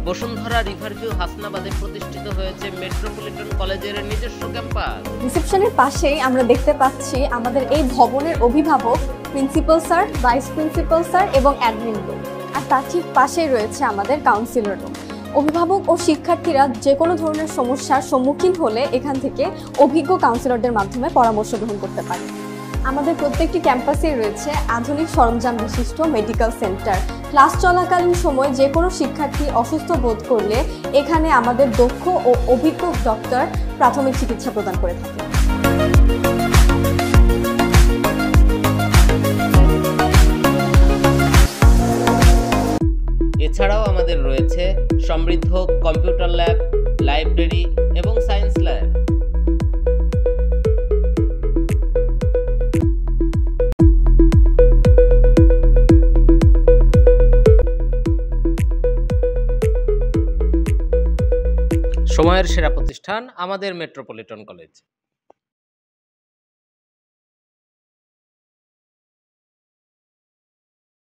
Bashundhara Riverview হাসনাবাদে প্রতিষ্ঠিত হয়েছে metropolitan কলেজের নিজস্ব ক্যাম্পাস। রিসেপশনের পাশেই আমরা দেখতে পাচ্ছি আমাদের এই ভবনের অভিভাবক, principal sir, vice principal sir এবং অ্যাডমিন রুম। আর তার ঠিক পাশেই রয়েছে আমাদের কাউন্সিলর রুম। অভিভাবক ও শিক্ষার্থীরা যে কোনো ধরনের সমস্যার সম্মুখীন হলে এখান থেকে অভিজ্ঞ কাউন্সিলরদের মাধ্যমে পরামর্শ গ্রহণ করতে পারে। আমাদের প্রত্যেকটি ক্যাম্পাসেই রয়েছে আধুনিক সরঞ্জাম বিশিষ্ট মেডিকেল সেন্টার। ক্লাস চলাকালীন সময় যে কোনো শিক্ষার্থী অসুস্থ বোধ করলে এখানে আমাদের দক্ষ ও অভিজ্ঞ ডক্টর প্রাথমিক চিকিৎসা প্রদান করে থাকে। এছাড়াও আমাদের রয়েছে সমৃদ্ধ কম্পিউটার ল্যাব, লাইব্রেরি এবং সায়েন্স ল্যাব। সময়ের সেরা প্রতিষ্ঠান আমাদের মেট্রোপলিটন কলেজ।